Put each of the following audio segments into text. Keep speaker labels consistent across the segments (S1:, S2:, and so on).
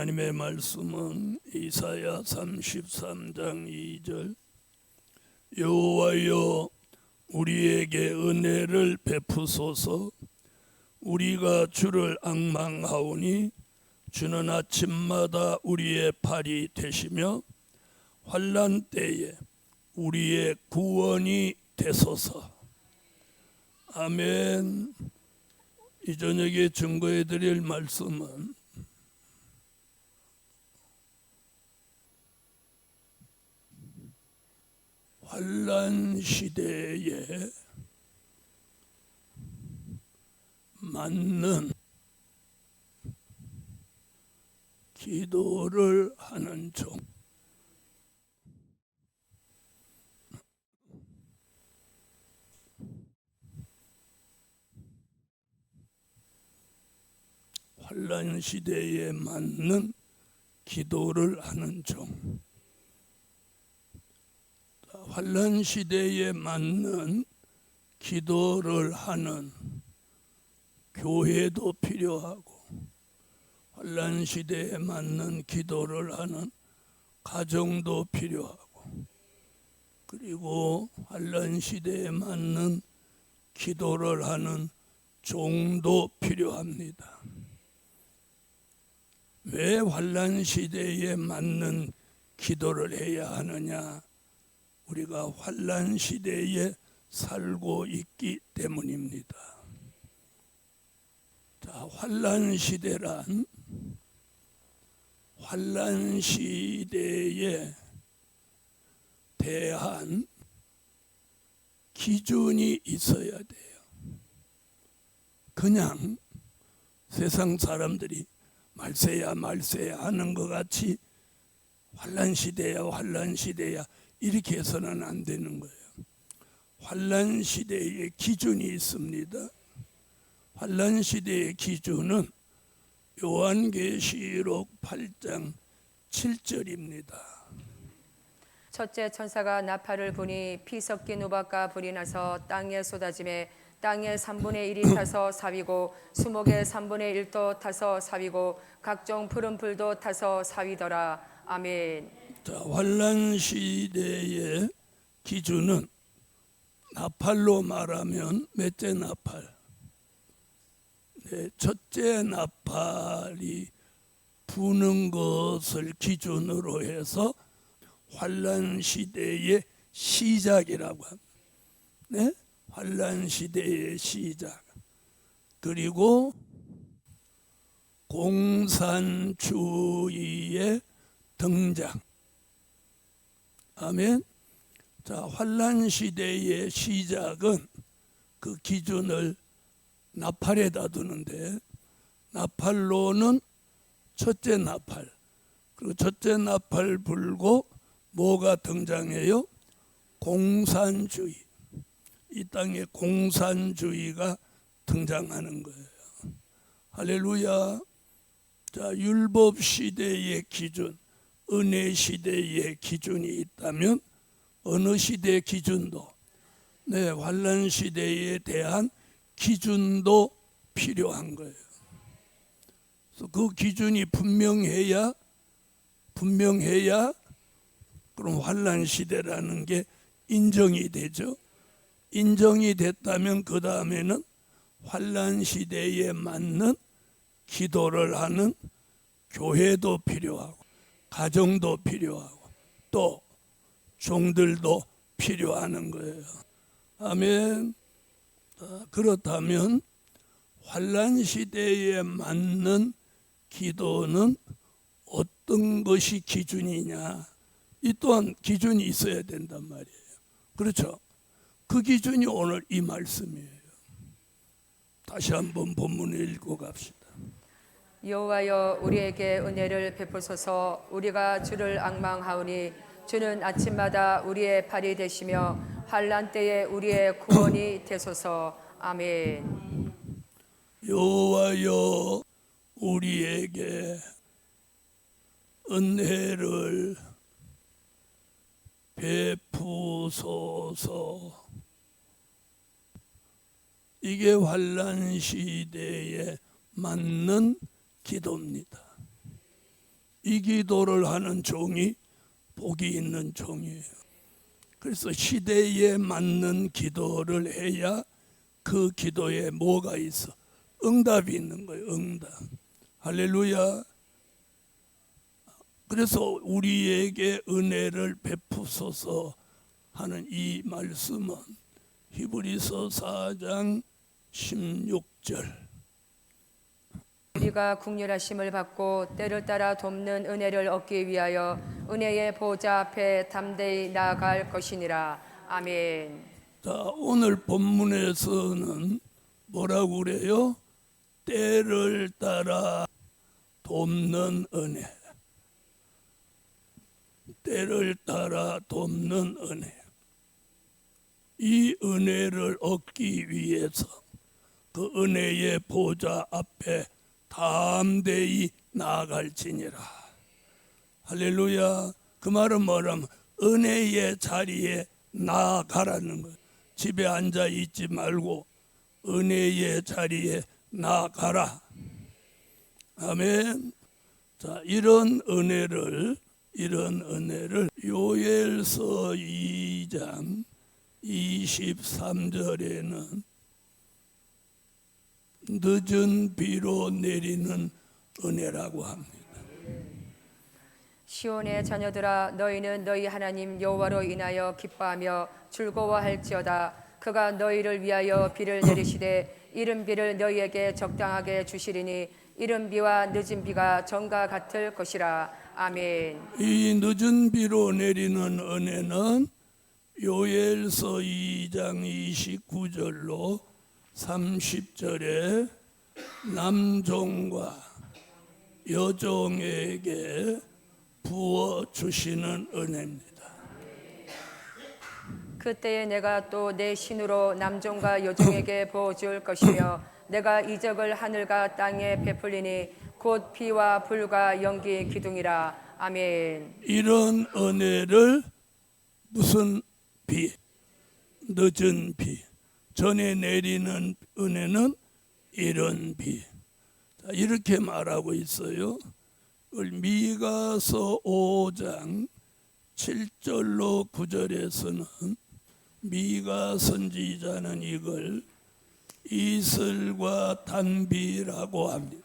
S1: 하나님의 말씀은 이사야 33장 2절 여호와여 우리에게 은혜를 베푸소서. 우리가 주를 앙망하오니 주는 아침마다 우리의 팔이 되시며 환난 때에 우리의 구원이 되소서. 아멘. 이 저녁에 증거해 드릴 말씀은 환난 시대에 맞는 기도를 하는 종. 환난 시대에 맞는 기도를 하는 종. 환난 시대에 맞는 기도를 하는 교회도 필요하고, 환난 시대에 맞는 기도를 하는 가정도 필요하고, 그리고 환난 시대에 맞는 기도를 하는 종도 필요합니다. 왜 환난 시대에 맞는 기도를 해야 하느냐? 우리가 환난 시대에 살고 있기 때문입니다. 자, 환난 시대란 환난 시대에 대한 기준이 있어야 돼요. 그냥 세상 사람들이 말세야 하는 것 같이 환난 시대야 환난 시대야 이렇게 해서는 안 되는 거예요. 환난 시대의 기준이 있습니다. 환난 시대의 기준은 요한계시록 8장 7절입니다.
S2: 첫째 천사가 나팔을 부니 피 섞인 우박과 불이 나서 땅에 쏟아지매 땅의 3분의 1이 타서 사위고 수목의 3분의 1도 타서 사위고 각종 푸른 불도 타서 사위더라. 아멘.
S1: 자, 환난 시대의 기준은 나팔로 말하면 몇째 나팔? 네, 첫째 나팔이 부는 것을 기준으로 해서 환난 시대의 시작이라고 합니다. 네? 환난 시대의 시작. 그리고 공산주의의 등장. 아멘. 자, 환난 시대의 시작은 그 기준을 나팔에다 두는데, 나팔로는 첫째 나팔, 그리고 첫째 나팔 불고 뭐가 등장해요? 공산주의. 이 땅에 공산주의가 등장하는 거예요. 할렐루야. 자, 율법 시대의 기준, 은혜 시대의 기준이 있다면 어느 시대의 기준도, 네, 환난 시대에 대한 기준도 필요한 거예요. 그래서 그 기준이 분명해야 그럼 환난 시대라는 게 인정이 되죠. 인정이 됐다면 그 다음에는 환난 시대에 맞는 기도를 하는 교회도 필요하고, 가정도 필요하고, 또 종들도 필요하는 거예요. 아멘. 그렇다면 환난 시대에 맞는 기도는 어떤 것이 기준이냐? 이 또한 기준이 있어야 된단 말이에요. 그렇죠? 그 기준이 오늘 이 말씀이에요. 다시 한번 본문을 읽고 갑시다.
S2: 여호와여 우리에게 은혜를 베푸소서. 우리가 주를 앙망하오니 주는 아침마다 우리의 팔이 되시며 환난 때에 우리의 구원이 되소서. 아멘.
S1: 여호와여 우리에게 은혜를 베푸소서. 이게 환난 시대에 맞는 기도입니다. 이 기도를 하는 종이 복이 있는 종이에요. 그래서 시대에 맞는 기도를 해야 그 기도에 뭐가 있어? 응답이 있는 거예요. 응답. 할렐루야. 그래서 우리에게 은혜를 베푸소서 하는 이 말씀은 히브리서 4장 16절.
S2: 우리가 국률하심을 받고 때를 따라 돕는 은혜를 얻기 위하여 은혜의 보좌 앞에 담대히 나아갈 것이니라. 아멘.
S1: 자, 오늘 본문에서는 뭐라고 그래요? 때를 따라 돕는 은혜. 때를 따라 돕는 은혜. 이 은혜를 얻기 위해서 그 은혜의 보좌 앞에 담대히 나아갈지니라. 할렐루야. 그 말은 뭐라면 은혜의 자리에 나아가라는 거예요. 집에 앉아 있지 말고 은혜의 자리에 나아가라. 아멘. 자, 이런 은혜를 요엘서 2장 23절에는 늦은 비로 내리는 은혜라고 합니다.
S2: 시온의 자녀들아, 너희는 너희 하나님 여호와로 인하여 기뻐하며 즐거워할지어다. 그가 너희를 위하여 비를 내리시되 이른 비를 너희에게 적당하게 주시리니 이른 비와 늦은 비가 전과 같을 것이라. 아멘.
S1: 이 늦은 비로 내리는 은혜는 요엘서 2장 29절로 30절에 남종과 여종에게 부어주시는 은혜입니다.
S2: 그때에 내가 또 내 신으로 남종과 여종에게 부어줄 것이며 내가 이적을 하늘과 땅에 베풀리니 곧 피와 불과 연기 기둥이라. 아멘.
S1: 이런 은혜를 무슨 비? 늦은 비. 전에 내리는 은혜는 이런 비. 자, 이렇게 말하고 있어요. 미가서 5장 7절로 9절에서는 미가 선지자는 이걸 이슬과 단비라고 합니다.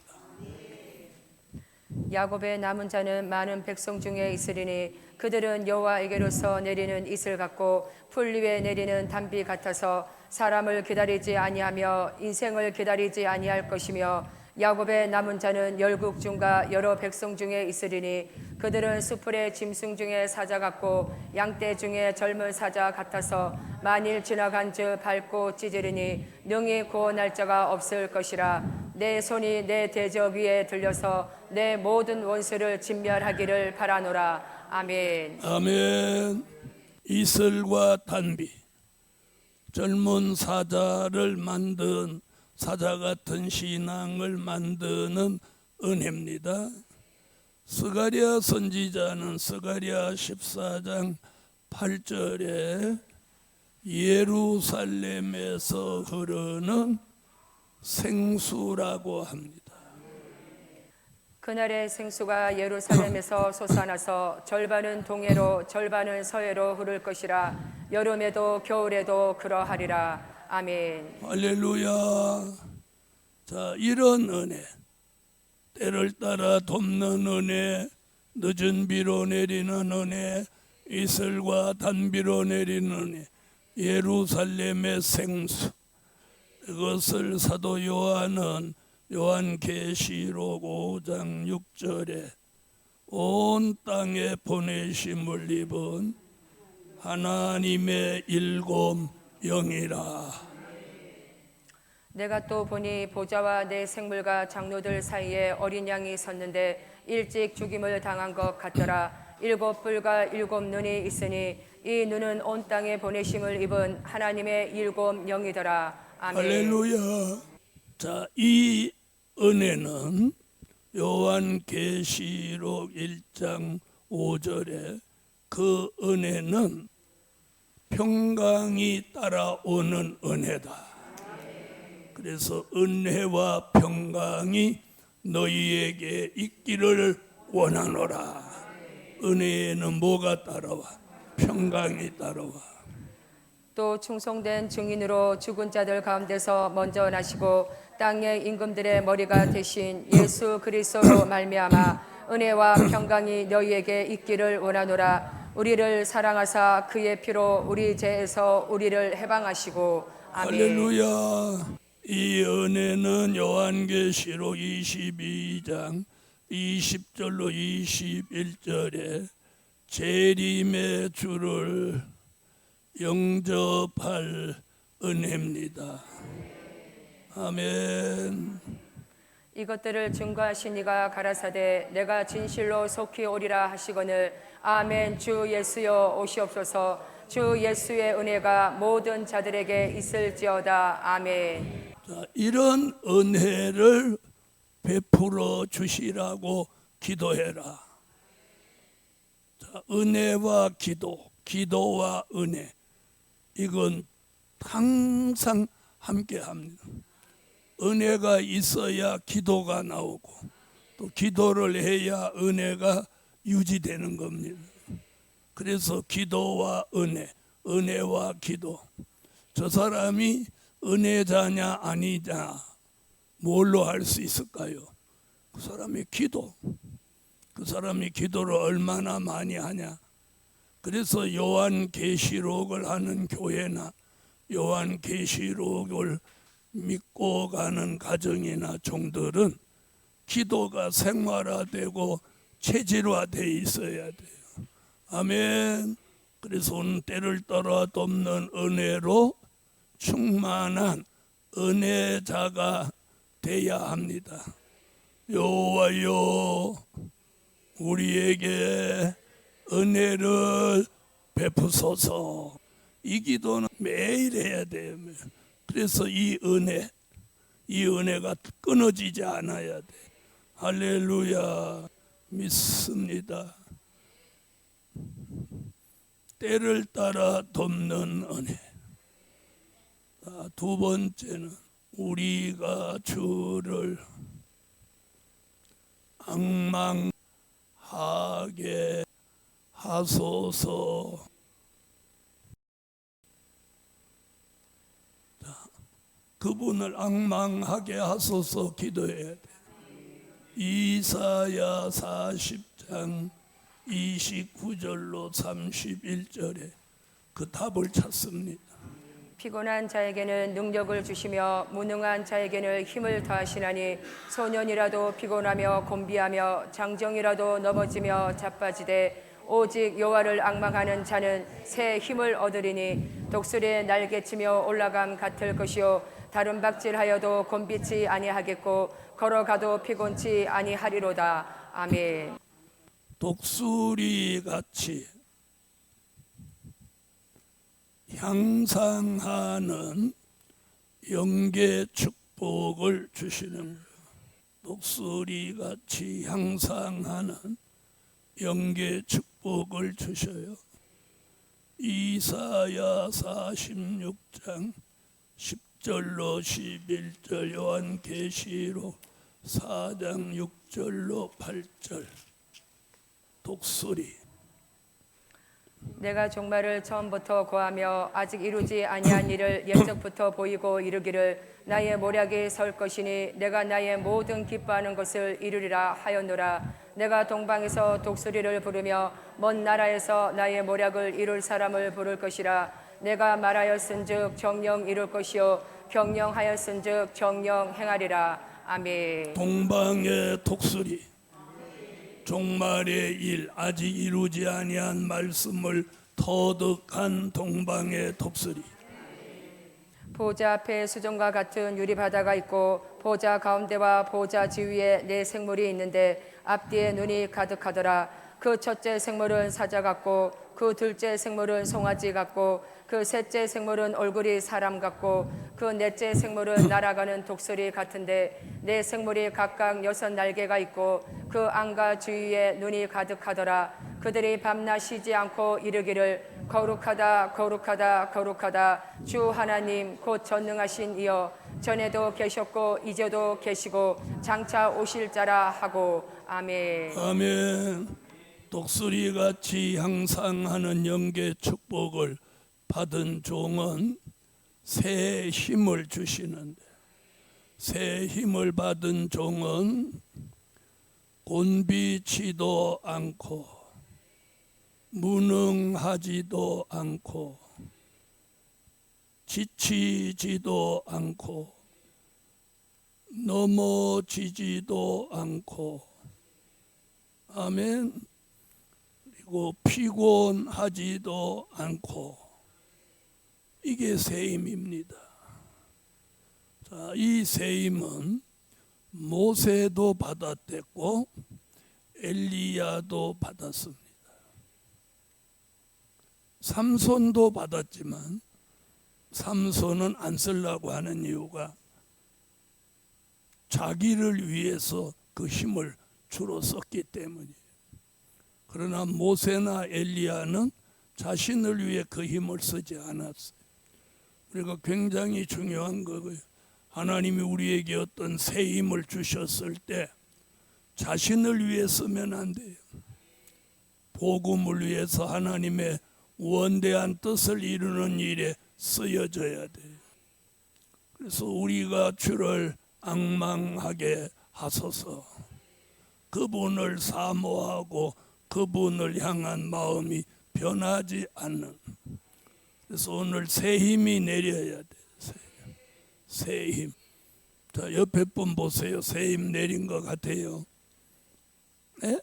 S2: 야곱의 남은 자는 많은 백성 중에 있으리니 그들은 여호와에게로서 내리는 이슬 같고 풀 위에 내리는 단비 같아서 사람을 기다리지 아니하며 인생을 기다리지 아니할 것이며 야곱의 남은 자는 열국 중과 여러 백성 중에 있으리니 그들은 수풀의 짐승 중에 사자 같고 양떼 중에 젊은 사자 같아서 만일 지나간즉 밟고 찢으리니 능히 구원할 자가 없을 것이라. 내 손이 내 대적 위에 들려서 내 모든 원수를 진멸하기를 바라노라. 아멘.
S1: 아멘. 이슬과 단비, 젊은 사자를 만든 사자 같은 신앙을 만드는 은혜입니다. 스가랴 선지자는 스가랴 14장 8절에 예루살렘에서 흐르는 생수라고 합니다.
S2: 그날의 생수가 예루살렘에서 솟아나서 절반은 동해로 절반은 서해로 흐를 것이라. 여름에도 겨울에도 그러하리라. 아멘.
S1: 할렐루야. 자, 이런 은혜, 때를 따라 돕는 은혜, 늦은 비로 내리는 은혜, 이슬과 단비로 내리는 은혜, 예루살렘의 생수, 이것을 사도 요한은 요한계시록 5장 6절에 온 땅에 보내심을 입은 하나님의 일곱 영이라.
S2: 내가 또 보니 보좌와 내 생물과 장로들 사이에 어린 양이 섰는데 일찍 죽임을 당한 것 같더라. 일곱 뿔과 일곱 눈이 있으니 이 눈은 온 땅에 보내심을 입은 하나님의 일곱 영이더라. 아멘.
S1: 할렐루야. 자, 이 은혜는 요한계시록 1장 5절에 그 은혜는 평강이 따라오는 은혜다. 그래서 은혜와 평강이 너희에게 있기를 원하노라. 은혜에는 뭐가 따라와? 평강이 따라와.
S2: 또 충성된 증인으로 죽은 자들 가운데서 먼저 나시고 땅의 임금들의 머리가 되신 예수 그리스도로 말미암아 은혜와 평강이 너희에게 있기를 원하노라. 우리를 사랑하사 그의 피로 우리 죄에서 우리를 해방하시고 아멘.
S1: 할렐루야. 이 은혜는 요한계시록 22장 20절로 21절에 재림의 주를 영접할 은혜입니다. 아멘.
S2: 이것들을 증거하신 이가 가라사대 내가 진실로 속히 오리라 하시거늘 아멘. 주 예수여 오시옵소서. 주 예수의 은혜가 모든 자들에게 있을지어다. 아멘.
S1: 자, 이런 은혜를 베풀어 주시라고 기도해라. 자, 은혜와 기도, 기도와 은혜, 이건 항상 함께 합니다. 은혜가 있어야 기도가 나오고 또 기도를 해야 은혜가 유지되는 겁니다. 그래서 기도와 은혜, 은혜와 기도. 저 사람이 은혜자냐 아니냐 뭘로 할 수 있을까요? 그 사람의 기도. 그 사람이 기도를 얼마나 많이 하냐. 그래서 요한계시록을 하는 교회나 요한계시록을 믿고 가는 가정이나 종들은 기도가 생활화되고 체질화되어 있어야 돼요. 아멘. 그래서 오늘 때를 따라 돕는 은혜로 충만한 은혜자가 되어야 합니다. 여호와여 우리에게 은혜를 베푸소서. 이 기도는 매일 해야 돼요. 그래서 이 은혜가 끊어지지 않아야 돼. 할렐루야. 믿습니다. 때를 따라 돕는 은혜. 두 번째는 우리가 주를 앙망하게 하소서. 그분을 앙망하게 하소서 기도해야 돼. 이사야 40장 29절로 31절에 그 답을 찾습니다.
S2: 피곤한 자에게는 능력을 주시며 무능한 자에게는 힘을 더하시나니 소년이라도 피곤하며 곤비하며 장정이라도 넘어지며 자빠지되 오직 여호와를 앙망하는 자는 새 힘을 얻으리니 독수리의 날개치며 올라감 같을 것이요 다른 박질하여도 곤비치 아니하겠고 걸어가도 피곤치 아니하리로다. 아멘.
S1: 독수리 같이 향상하는 영계 축복을 주시는 거예요. 독수리 같이 향상하는 영계 축복을 주셔요. 이사야 46장 10절로 11절, 요한계시록 4장 6절로 8절. 독수리.
S2: 내가 종말을 처음부터 고하며 아직 이루지 아니한 일을 옛적부터 보이고 이르기를 나의 모략이 설 것이니 내가 나의 모든 기뻐하는 것을 이루리라 하였노라. 내가 동방에서 독수리를 부르며 먼 나라에서 나의 모략을 이룰 사람을 부를 것이라. 내가 말하였은즉 정령 이룰 것이요 경영하였은즉 정령 행하리라. 아멘.
S1: 동방의 독수리. 종말의 일, 아직 이루지 아니한 말씀을 터득한 동방의 독수리.
S2: 보좌 앞에 수정과 같은 유리바다가 있고 보좌 가운데와 보좌 지위에 네 생물이 있는데 앞뒤에 눈이 가득하더라. 그 첫째 생물은 사자 같고 그 둘째 생물은 송아지 같고 그 셋째 생물은 얼굴이 사람 같고 그 넷째 생물은 날아가는 독수리 같은데 네 생물이 각각 6날개가 있고 그 안과 주위에 눈이 가득하더라. 그들이 밤낮 쉬지 않고 이르기를 거룩하다 거룩하다 거룩하다 주 하나님 곧 전능하신 이여 전에도 계셨고 이제도 계시고 장차 오실 자라 하고 아멘.
S1: 아멘. 독수리같이 향상하는 영계 축복을 받은 종은 새 힘을 주시는데, 새 힘을 받은 종은 곤비치도 않고 무능하지도 않고 지치지도 않고 넘어지지도 않고, 아멘. 그리고 피곤하지도 않고, 이게 새 힘입니다. 자, 이 새 힘은 모세도 받았댔고 엘리야도 받았습니다. 삼손도 받았지만 삼손은 안 쓰려고 하는 이유가 자기를 위해서 그 힘을 주로 썼기 때문이에요. 그러나 모세나 엘리야는 자신을 위해 그 힘을 쓰지 않았어요. 그러니까 굉장히 중요한 거고요. 하나님이 우리에게 어떤 새 힘을 주셨을 때 자신을 위해 쓰면 안 돼요. 복음을 위해서 하나님의 원대한 뜻을 이루는 일에 쓰여져야 돼요. 그래서 우리가 주를 앙망하게 하소서, 그분을 사모하고 그분을 향한 마음이 변하지 않는, 그래서 오늘 새 힘이 내려야 돼요. 새 힘. 자, 옆에 분 보세요. 새 힘 내린 것 같아요. 네?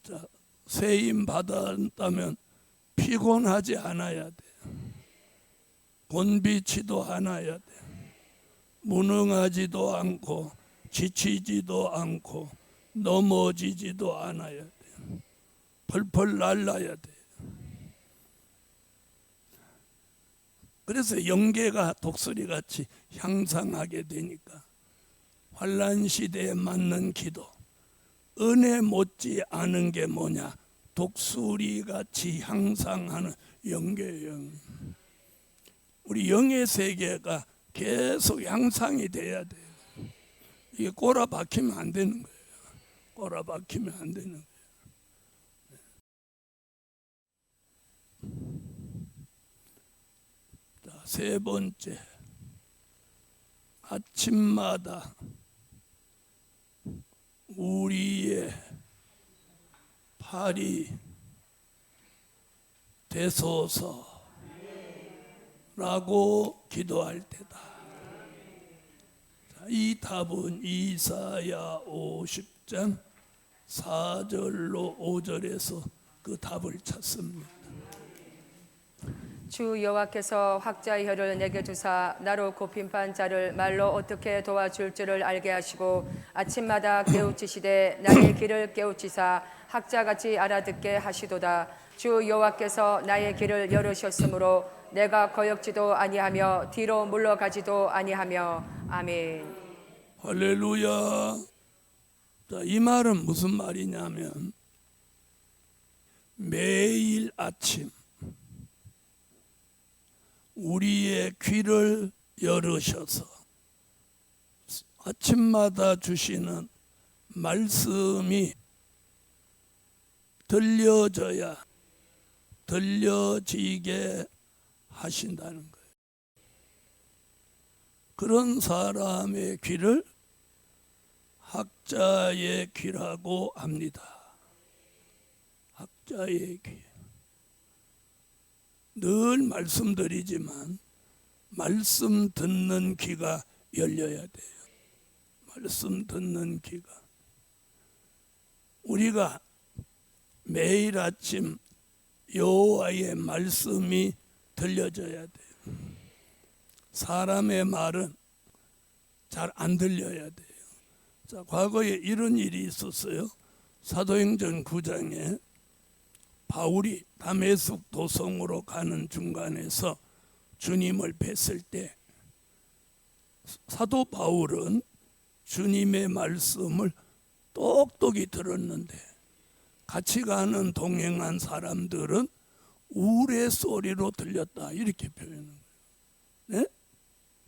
S1: 자, 새 힘 받았다면 피곤하지 않아야 돼요. 곤비치도 않아야 돼요. 무능하지도 않고 지치지도 않고 넘어지지도 않아야 돼요. 펄펄 날라야 돼요. 그래서 영계가 독수리같이 향상하게 되니까 환난 시대에 맞는 기도, 은혜 못지 않은 게 뭐냐? 독수리같이 향상하는 영계예요. 우리 영의 세계가 계속 향상이 돼야 돼요. 이게 꼬라박히면 안 되는 거예요. 꼬라박히면 안 되는 거예요. 자, 세 번째, 아침마다 우리의 팔이 되소서라고 기도할 때다. 자, 이 답은 이사야 50장 4절로 5절에서 그 답을 찾습니다.
S2: 주 여호와께서 학자의 혀를 내게 주사 나로 굽힌판 자를 말로 어떻게 도와줄 줄을 알게 하시고 아침마다 깨우치시되 나의 길을 깨우치사 학자같이 알아듣게 하시도다. 주 여호와께서 나의 길을 열으셨으므로 내가 거역지도 아니하며 뒤로 물러가지도 아니하며 아멘.
S1: 할렐루야. 자, 이 말은 무슨 말이냐면 매일 아침 우리의 귀를 열으셔서 아침마다 주시는 말씀이 들려지게 하신다는 거예요. 그런 사람의 귀를 학자의 귀라고 합니다. 학자의 귀. 늘 말씀드리지만 말씀 듣는 귀가 열려야 돼요. 말씀 듣는 귀가. 우리가 매일 아침 여호와의 말씀이 들려져야 돼요. 사람의 말은 잘 안 들려야 돼요. 자, 과거에 이런 일이 있었어요. 사도행전 9장에 바울이 다메섹 도성으로 가는 중간에서 주님을 뵀을 때 사도 바울은 주님의 말씀을 똑똑히 들었는데 같이 가는 동행한 사람들은 우레소리로 들렸다, 이렇게 표현한 거예요. 네?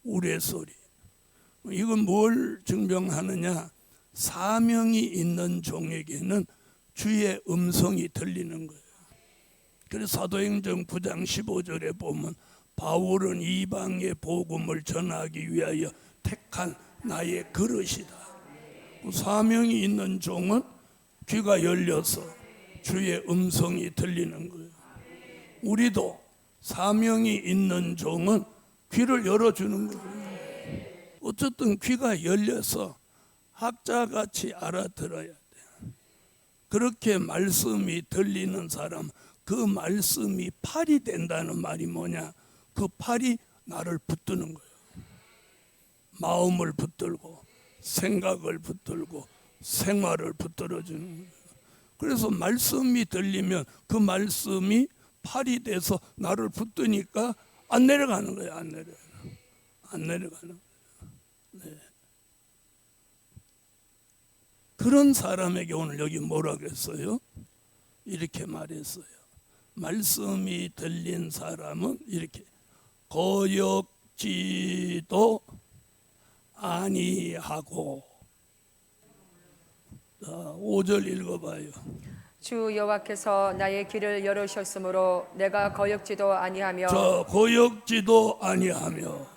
S1: 우레소리. 이건 뭘 증명하느냐? 사명이 있는 종에게는 주의 음성이 들리는 거예요. 그래서 사도행전 9장 15절에 보면 바울은 이방의 복음을 전하기 위하여 택한 나의 그릇이다. 사명이 있는 종은 귀가 열려서 주의 음성이 들리는 거예요. 우리도 사명이 있는 종은 귀를 열어주는 거예요. 어쨌든 귀가 열려서 학자같이 알아들어야 돼요. 그렇게 말씀이 들리는 사람, 그 말씀이 팔이 된다는 말이 뭐냐? 그 팔이 나를 붙드는 거예요. 마음을 붙들고 생각을 붙들고 생활을 붙들어주는 거예요. 그래서 말씀이 들리면 그 말씀이 팔이 돼서 나를 붙드니까 안 내려가는 거예요. 안 내려가는 거예요. 네. 그런 사람에게 오늘 여기 뭐라고 했어요? 이렇게 말했어요. 말씀이 들린 사람은 이렇게 거역지도 아니하고. 5절 읽어봐요.
S2: 주 여호와께서 나의 길을 열으셨으므로 내가 거역지도 아니하며.
S1: 거역지도 아니하며.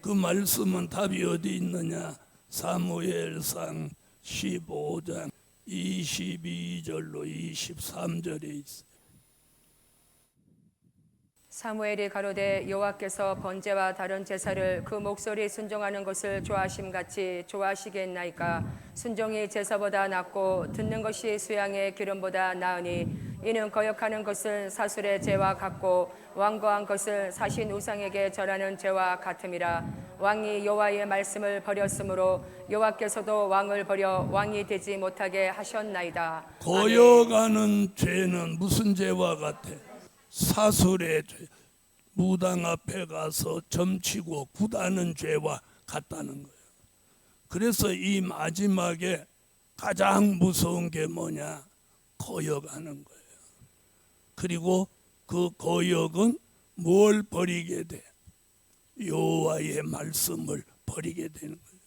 S1: 그 말씀은 답이 어디 있느냐? 사무엘상 15장 22절로 23절에 있어요.
S2: 사무엘이 가로되 여호와께서 번제와 다른 제사를 그 목소리 순종하는 것을 좋아하심같이 좋아하시겠나이까? 순종이 제사보다 낫고 듣는 것이 수양의 기름보다 나으니 이는 거역하는 것은 사술의 죄와 같고 완고한 것을 사신 우상에게 절하는 죄와 같음이라. 왕이 여호와의 말씀을 버렸으므로 여호와께서도 왕을 버려 왕이 되지 못하게 하셨나이다.
S1: 거역하는 죄는 무슨 죄와 같아? 사술의 죄, 무당 앞에 가서 점치고 굿하는 죄와 같다는 거예요. 그래서 이 마지막에 가장 무서운 게 뭐냐? 거역하는 거예요. 그리고 그 거역은 뭘 버리게 돼? 여호와의 말씀을 버리게 되는 거예요.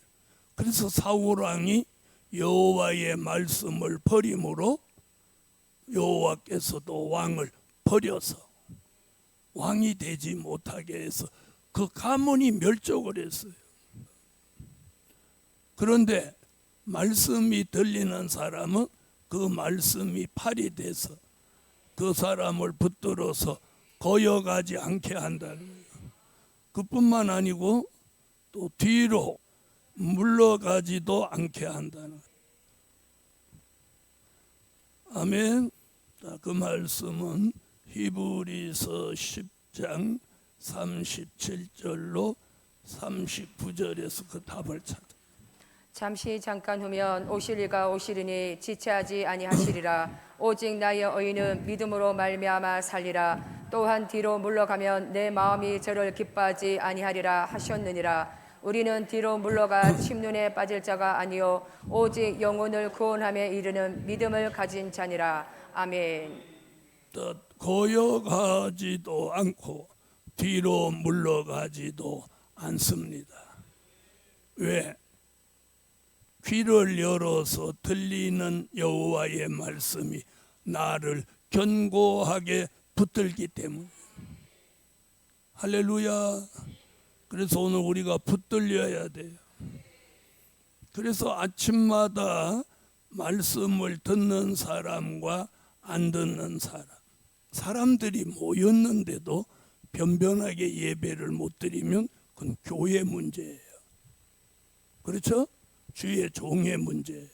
S1: 그래서 사울 왕이 여호와의 말씀을 버림으로 여호와께서도 왕을 버려서 왕이 되지 못하게 해서 그 가문이 멸족을 했어요. 그런데 말씀이 들리는 사람은 그 말씀이 팔이 돼서 그 사람을 붙들어서 거역하지 않게 한다는 거예요. 그뿐만 아니고 또 뒤로 물러가지도 않게 한다는 거예요. 아멘. 그 말씀은 히브리서 10장 37절로 39절에서 그 답을 찾아.
S2: 잠시 잠깐 후면 오실 이가 오시리니 지체하지 아니하시리라. 오직 나의 의인은 믿음으로 말미암아 살리라. 또한 뒤로 물러가면 내 마음이 저를 기뻐하지 아니하리라 하셨느니라. 우리는 뒤로 물러가 침륜에 빠질 자가 아니요 오직 영혼을 구원함에 이르는 믿음을 가진 자니라. 아멘.
S1: 거역하지도 않고 뒤로 물러가지도 않습니다. 왜? 귀를 열어서 들리는 여호와의 말씀이 나를 견고하게 붙들기 때문에. 할렐루야. 그래서 오늘 우리가 붙들려야 돼요. 그래서 아침마다 말씀을 듣는 사람과 안 듣는 사람들이 모였는데도 변변하게 예배를 못 드리면 그건 교회 문제예요. 그렇죠? 주의 종의 문제예요.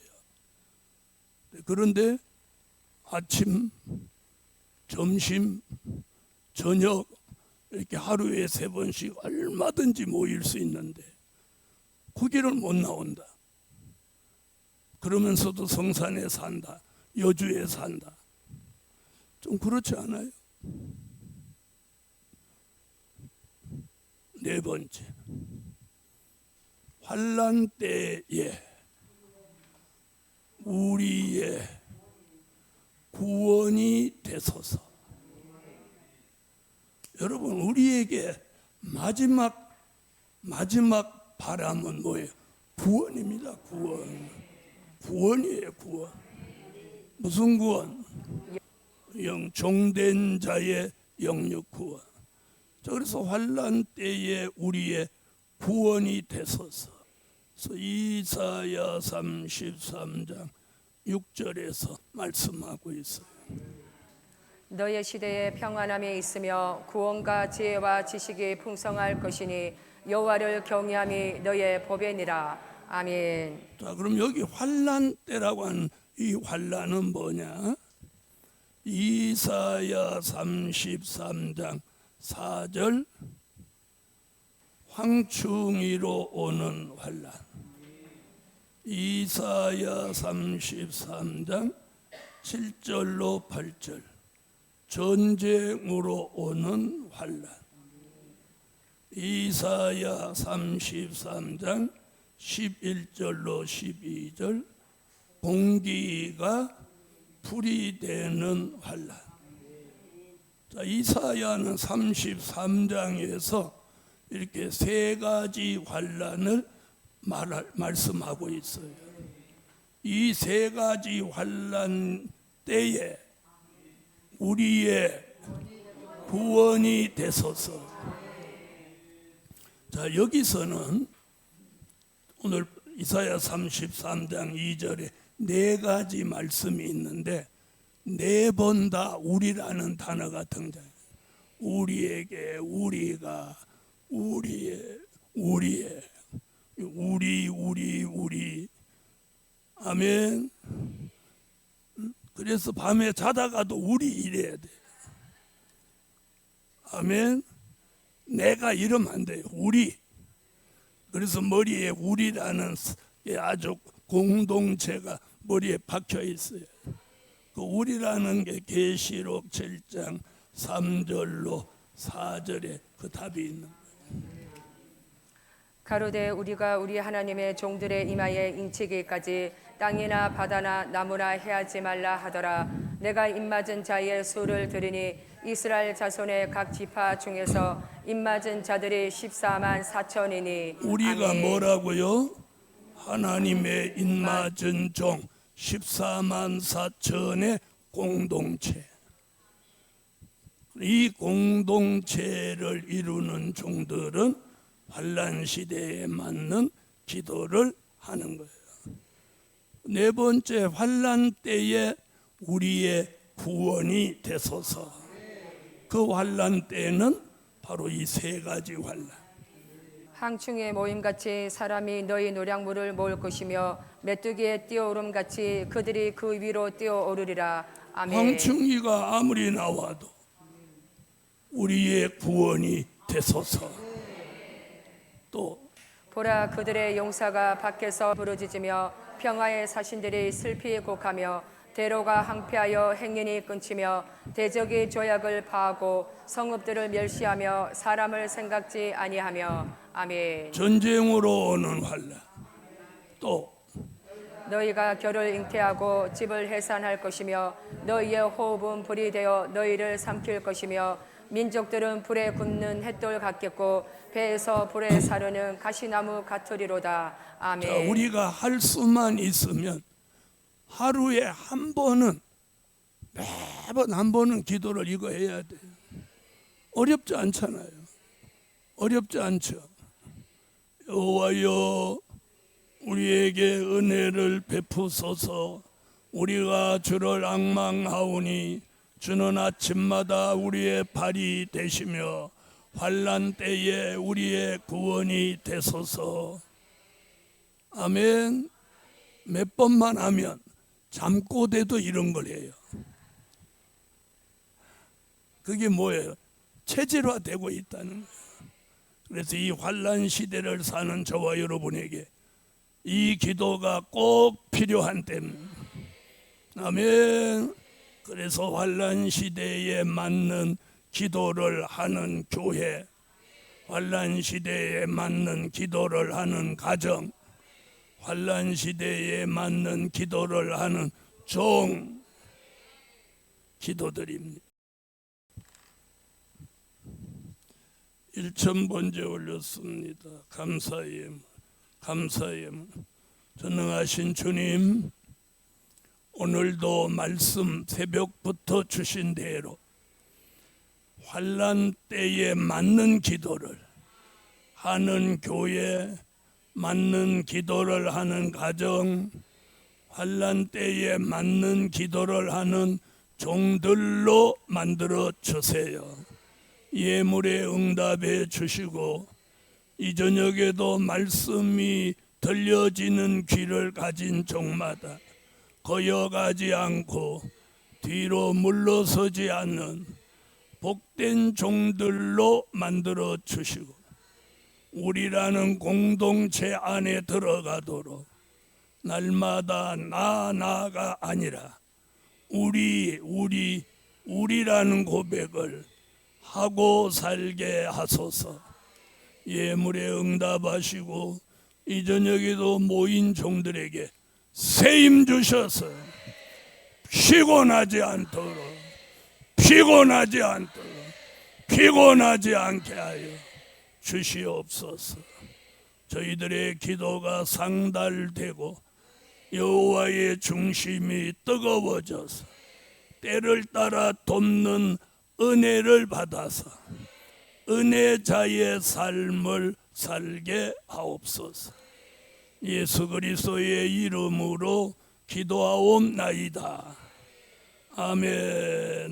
S1: 그런데 아침, 점심, 저녁 이렇게 하루에 3번씩 얼마든지 모일 수 있는데 거기를 못 나온다. 그러면서도 성산에 산다. 여주에 산다. 좀 그렇지 않아요? 4번째, 환난 때에 우리의 구원이 되소서. 여러분, 우리에게 마지막 마지막 바람은 뭐예요? 구원입니다. 구원. 구원이에요. 구원. 무슨 구원? 종된 자의 영육 구원. 자, 그래서 환난 때에 우리의 구원이 되소서. 그래서 이사야 33장 6절에서 말씀하고 있어요.
S2: 너의 시대에 평안함이 있으며 구원과 지혜와 지식이 풍성할 것이니 여호와를 경외함이 너의 법이니라. 아멘.
S1: 자, 그럼 여기 환난 때라고 하는 이 환난은 뭐냐? 이사야 33장 4절 황충이로 오는 환난. 이사야 33장 7절로 8절 전쟁으로 오는 환난. 이사야 33장 11절로 12절 공기가 불이 되는 환난. 자, 이사야는 33장에서 이렇게 세 가지 환난을 말씀하고 있어요. 이 세 가지 환난 때에 우리의 구원이 되소서. 자, 여기서는 오늘 이사야 33장 2절에 네 가지 말씀이 있는데 네 번 다 우리라는 단어가 등장해요. 우리에게, 우리가, 우리의, 우리. 아멘. 그래서 밤에 자다가도 우리 이래야 돼. 아멘. 내가 이러면 안 돼요. 우리. 그래서 머리에 우리라는 아주 공동체가 머리에 박혀 있어요. 그 우리라는 게 계시록 7장 3절로 4절에 그 답이 있는 거예요.
S2: 가로되 우리가 우리 하나님의 종들의 이마에 인치기까지 땅이나 바다나 나무나 해하지 말라 하더라. 내가 입맞은 자의 수를 들으니 이스라엘 자손의 각 지파 중에서 입맞은 자들이 14만 4천이니.
S1: 우리가
S2: 아멘.
S1: 뭐라고요? 하나님의 입맞은 종 14만 4천의 공동체. 이 공동체를 이루는 종들은 환난 시대에 맞는 기도를 하는 거예요. 네 번째, 환난 때에 우리의 구원이 되소서. 그 환난 때는 바로 이 세 가지 환난.
S2: 항충의 모임같이 사람이 너희 노량물을 모을 것이며 메뚜기의 뛰어오름같이 그들이 그 위로 뛰어오르리라. 아멘.
S1: 황충이가 아무리 나와도 우리의 구원이 되소서. 또
S2: 보라, 그들의 용사가 밖에서 부르짖으며 평화의 사신들이 슬피 곡하며 대로가 항폐하여 행인이 끊치며 대적이 조약을 파하고 성읍들을 멸시하며 사람을 생각지 아니하며. 아멘.
S1: 전쟁으로 오는 환난. 또
S2: 너희가 결을 잉태하고 집을 해산할 것이며 너희의 호흡은 불이 되어 너희를 삼킬 것이며 민족들은 불에 굽는 햇돌 같겠고 배에서 불에 사르는 가시나무 같으리로다. 아멘.
S1: 자, 우리가 할 수만 있으면 하루에 한 번은, 매번 한 번은 기도를 이거 해야 돼요. 어렵지 않잖아요. 어렵지 않죠. 여호와여, 우리에게 은혜를 베푸소서. 우리가 주를 앙망하오니 주는 아침마다 우리의 발이 되시며 환난 때에 우리의 구원이 되소서. 아멘. 몇 번만 하면 잠꼬대도 이런 걸 해요. 그게 뭐예요? 체질화되고 있다는 거예요. 그래서 이 환난 시대를 사는 저와 여러분에게 이 기도가 꼭 필요한 때는, 아멘. 그래서 환난 시대에 맞는 기도를 하는 교회, 환난 시대에 맞는 기도를 하는 가정, 환난 시대에 맞는 기도를 하는 종, 기도드립니다. 1,000번째 올렸습니다. 감사의 전능하신 주님, 오늘도 말씀 새벽부터 주신 대로 환난 때에 맞는 기도를 하는 교회, 맞는 기도를 하는 가정, 환난 때에 맞는 기도를 하는 종들로 만들어 주세요. 예물에 응답해 주시고 이 저녁에도 말씀이 들려지는 귀를 가진 종마다 거여가지 않고 뒤로 물러서지 않는 복된 종들로 만들어 주시고 우리라는 공동체 안에 들어가도록 날마다 나가 아니라 우리라는 고백을 하고 살게 하소서. 예물에 응답하시고 이 저녁에도 모인 종들에게 세임 주셔서 피곤하지 않게 하여 주시옵소서. 저희들의 기도가 상달되고 여호와의 중심이 뜨거워져서 때를 따라 돕는 은혜를 받아서 은혜자의 삶을 살게 하옵소서. 예수 그리스도의 이름으로 기도하옵나이다. 아멘.